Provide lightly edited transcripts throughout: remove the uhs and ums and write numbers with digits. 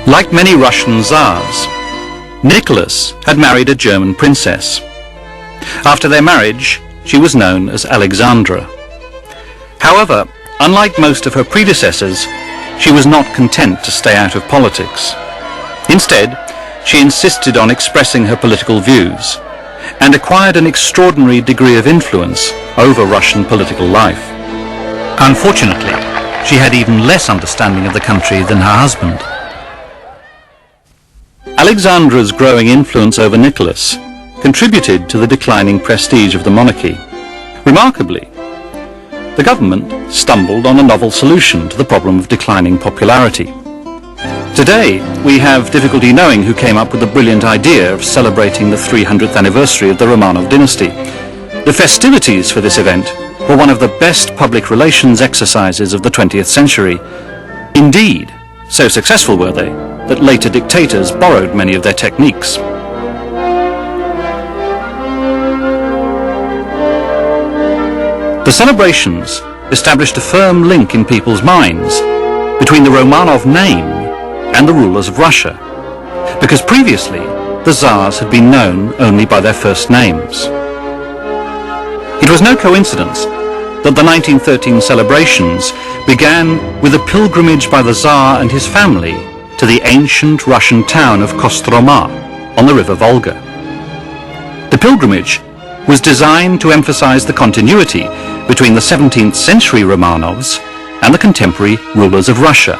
Like many Russian Tsars, Nicholas had married a German princess. After their marriage, she was known as Alexandra. However, unlike most of her predecessors, she was not content to stay out of politics. Instead, she insisted on expressing her political views and acquired an extraordinary degree of influence over Russian political life. Unfortunately, she had even less understanding of the country than her husband. Alexandra's growing influence over Nicholas contributed to the declining prestige of the monarchy. Remarkably, the government stumbled on a novel solution to the problem of declining popularity. Today, we have difficulty knowing who came up with the brilliant idea of celebrating the 300th anniversary of the Romanov dynasty. The festivities for this event were one of the best public relations exercises of the 20th century. Indeed, so successful were they that later dictators borrowed many of their techniques. The celebrations established a firm link in people's minds between the Romanov name and the rulers of Russia, because previously the Tsars had been known only by their first names. It was no coincidence that the 1913 celebrations began with a pilgrimage by the Tsar and his family to the ancient Russian town of Kostroma on the river Volga. The pilgrimage was designed to emphasize the continuity between the 17th century Romanovs and the contemporary rulers of Russia.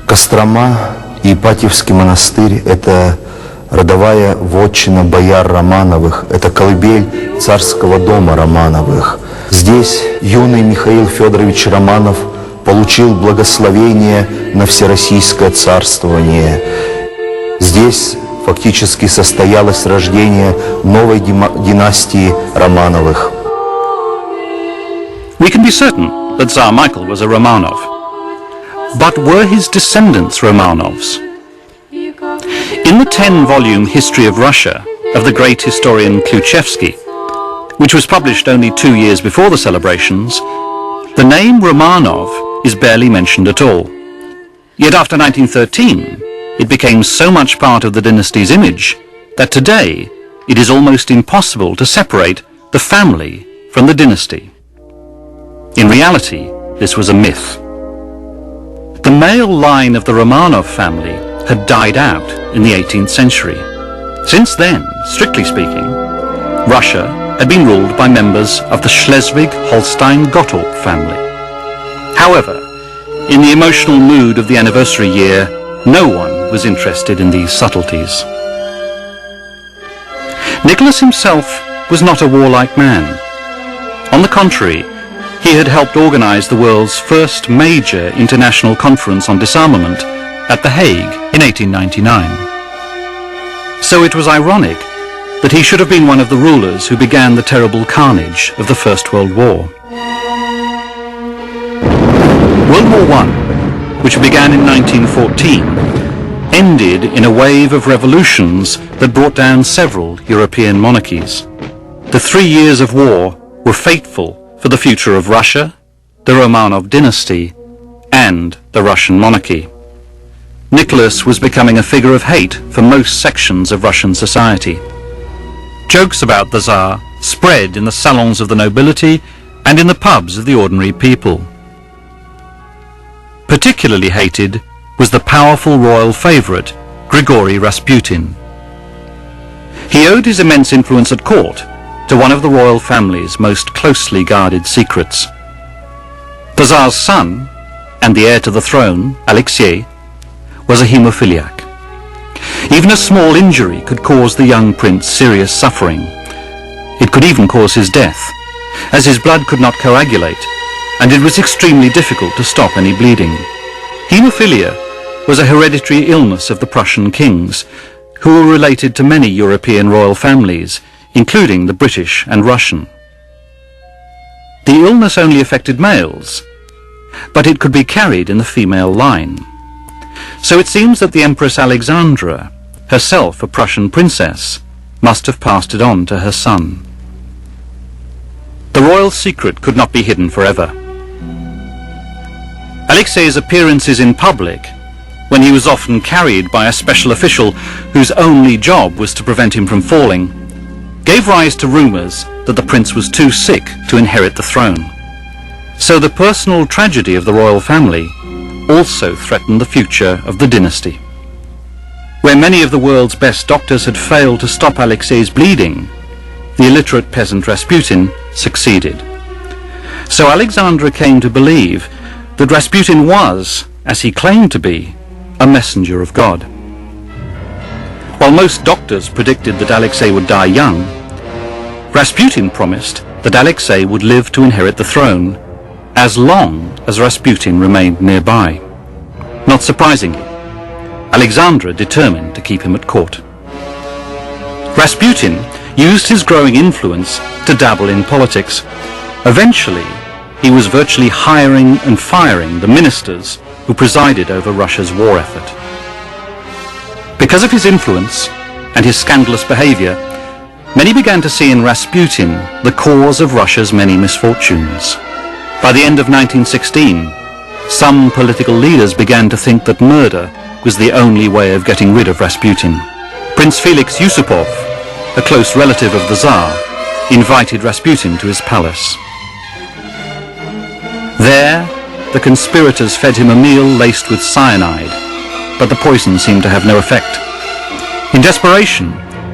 Кострома и Ипатьевский монастырь – это родовая вотчина бояр Романовых, это колыбель царского дома Романовых. Здесь юный Михаил Федорович Романов получил благословение на всероссийское царствование. Здесь фактически состоялось рождение новой династии Романовых. We can be certain that Tsar Michael was a Romanov. But were his descendants Romanovs? In the 10-volume History of Russia of the great historian Kluchevsky, which was published only 2 years before the celebrations, the name Romanov is barely mentioned at all. Yet after 1913, it became so much part of the dynasty's image that today it is almost impossible to separate the family from the dynasty. In reality, this was a myth. The male line of the Romanov family had died out in the 18th century. Since then, strictly speaking, Russia had been ruled by members of the Schleswig-Holstein-Gottorp family. However, in the emotional mood of the anniversary year, no one was interested in these subtleties. Nicholas himself was not a warlike man. On the contrary, he had helped organize the world's first major international conference on disarmament at The Hague in 1899. So it was ironic that he should have been one of the rulers who began the terrible carnage of the First World War. World War I, which began in 1914, ended in a wave of revolutions that brought down several European monarchies. The 3 years of war were fateful for the future of Russia, the Romanov dynasty, and the Russian monarchy. Nicholas was becoming a figure of hate for most sections of Russian society. Jokes about the Tsar spread in the salons of the nobility and in the pubs of the ordinary people. Particularly hated was the powerful royal favorite, Grigory Rasputin. He owed his immense influence at court to one of the royal family's most closely guarded secrets. The Tsar's son, and the heir to the throne, Alexei, was a hemophiliac. Even a small injury could cause the young prince serious suffering. It could even cause his death, as his blood could not coagulate, and it was extremely difficult to stop any bleeding. Hemophilia was a hereditary illness of the Prussian kings, who were related to many European royal families, including the British and Russian. The illness only affected males, but it could be carried in the female line. So it seems that the Empress Alexandra, herself a Prussian princess, must have passed it on to her son. The royal secret could not be hidden forever. Alexei's appearances in public, when he was often carried by a special official whose only job was to prevent him from falling, gave rise to rumours that the prince was too sick to inherit the throne. So the personal tragedy of the royal family also threatened the future of the dynasty. Where many of the world's best doctors had failed to stop Alexei's bleeding, the illiterate peasant Rasputin succeeded. So Alexandra came to believe that Rasputin was, as he claimed to be, a messenger of God. While most doctors predicted that Alexei would die young, Rasputin promised that Alexei would live to inherit the throne as long as Rasputin remained nearby. Not surprisingly, Alexandra determined to keep him at court. Rasputin used his growing influence to dabble in politics. Eventually, he was virtually hiring and firing the ministers who presided over Russia's war effort. Because of his influence and his scandalous behavior, many began to see in Rasputin the cause of Russia's many misfortunes. By the end of 1916, some political leaders began to think that murder was the only way of getting rid of Rasputin. Prince Felix Yusupov, a close relative of the Tsar, invited Rasputin to his palace. There, the conspirators fed him a meal laced with cyanide, but the poison seemed to have no effect. In desperation,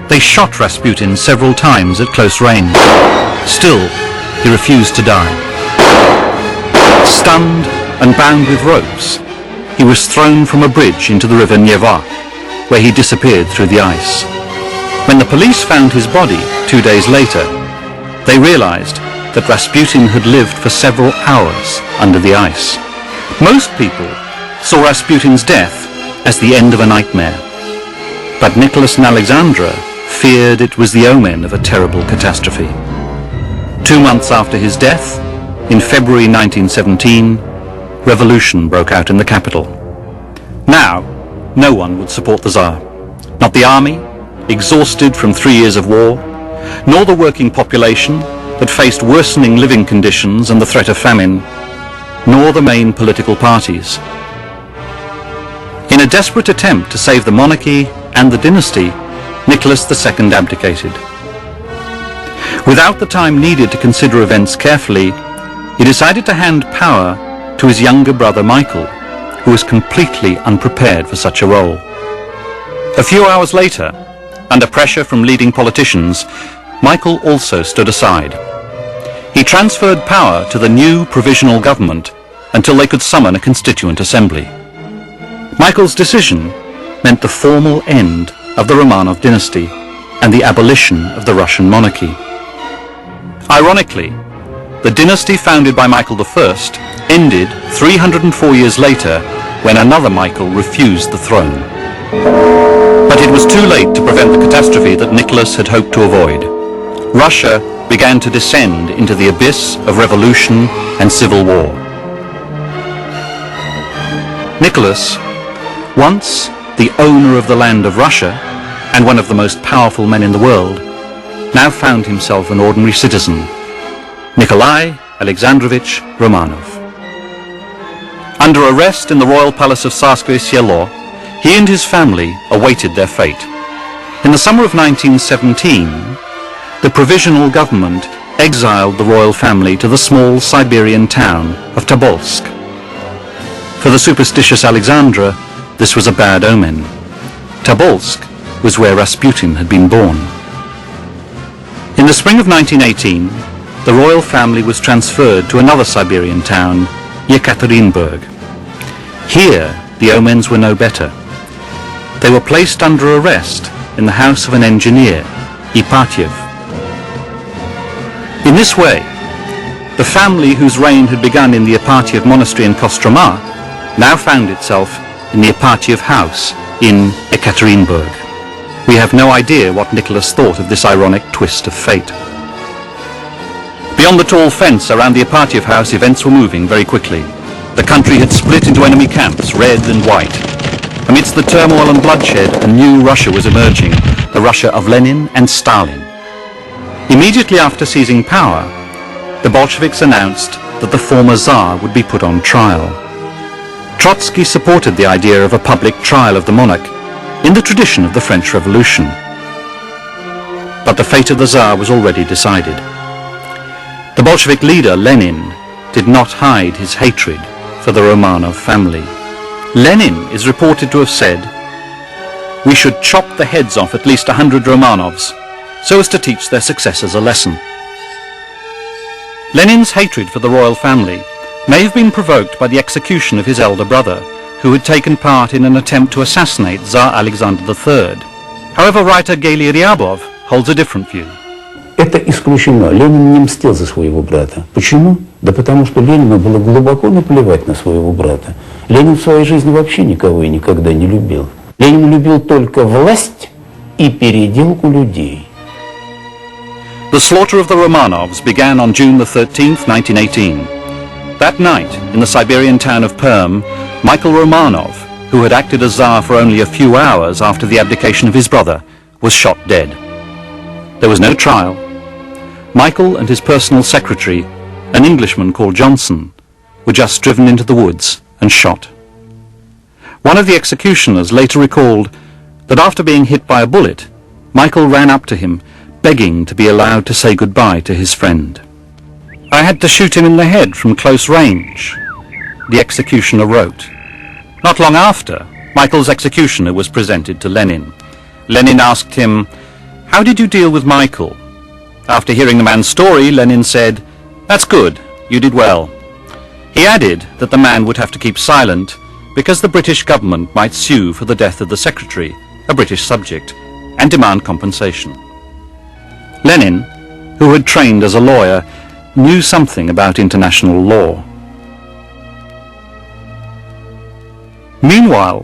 they shot Rasputin several times at close range. Still, he refused to die. Stunned and bound with ropes, he was thrown from a bridge into the river Neva, where he disappeared through the ice. When the police found his body 2 days later, they realized that Rasputin had lived for several hours under the ice. Most people saw Rasputin's death as the end of a nightmare, but Nicholas and Alexandra feared it was the omen of a terrible catastrophe. 2 months after his death, in February 1917, revolution broke out in the capital. Now, no one would support the Tsar. Not the army, exhausted from 3 years of war, nor the working population that faced worsening living conditions and the threat of famine, nor the main political parties. In a desperate attempt to save the monarchy and the dynasty, Nicholas II abdicated. Without the time needed to consider events carefully, he decided to hand power to his younger brother Michael, who was completely unprepared for such a role. A few hours later, under pressure from leading politicians, Michael also stood aside. He transferred power to the new provisional government until they could summon a constituent assembly. Michael's decision meant the formal end of the Romanov dynasty and the abolition of the Russian monarchy. Ironically, the dynasty founded by Michael I ended 304 years later when another Michael refused the throne. But it was too late to prevent the catastrophe that Nicholas had hoped to avoid. Russia began to descend into the abyss of revolution and civil war. Nicholas, once the owner of the land of Russia and one of the most powerful men in the world, now found himself an ordinary citizen, Nikolai Alexandrovich Romanov. Under arrest in the royal palace of Tsarskoye Selo, he and his family awaited their fate. In the summer of 1917, the provisional government exiled the royal family to the small Siberian town of Tobolsk. For the superstitious Alexandra, this was a bad omen. Tobolsk was where Rasputin had been born. In the spring of 1918, the royal family was transferred to another Siberian town, Yekaterinburg. Here, the omens were no better. They were placed under arrest in the house of an engineer, Ipatiev. In this way, the family whose reign had begun in the Ipatiev monastery in Kostroma now found itself in the Ipatiev house in Ekaterinburg. We have no idea what Nicholas thought of this ironic twist of fate. Beyond the tall fence around the Ipatiev house, events were moving very quickly. The country had split into enemy camps, red and white. Amidst the turmoil and bloodshed, a new Russia was emerging, the Russia of Lenin and Stalin. Immediately after seizing power, the Bolsheviks announced that the former Tsar would be put on trial. Trotsky supported the idea of a public trial of the monarch in the tradition of the French Revolution. But the fate of the Tsar was already decided. The Bolshevik leader, Lenin, did not hide his hatred for the Romanov family. Lenin is reported to have said, "We should chop the heads off at least 100 Romanovs, so as to teach their successors a lesson." Lenin's hatred for the royal family may have been provoked by the execution of his elder brother, who had taken part in an attempt to assassinate Tsar Alexander III. However, writer Gaily Ryabov holds a different view. Это исключено. Ленин не мстил за своего брата. Почему? Да потому что Ленину было глубоко наплевать на своего брата. Ленин в своей жизни вообще никого и никогда не любил. Ленин любил только власть и переделку людей. The slaughter of the Romanovs began on June the 13th, 1918. That night, in the Siberian town of Perm, Michael Romanov, who had acted as Tsar for only a few hours after the abdication of his brother, was shot dead. There was no trial. Michael and his personal secretary, an Englishman called Johnson, were just driven into the woods and shot. One of the executioners later recalled that after being hit by a bullet, Michael ran up to him, begging to be allowed to say goodbye to his friend. "I had to shoot him in the head from close range," the executioner wrote. Not long after, Michael's executioner was presented to Lenin. Lenin asked him, "How did you deal with Michael?" After hearing the man's story, Lenin said, "That's good, you did well." He added that the man would have to keep silent because the British government might sue for the death of the secretary, a British subject, and demand compensation. Lenin, who had trained as a lawyer, knew something about international law. Meanwhile,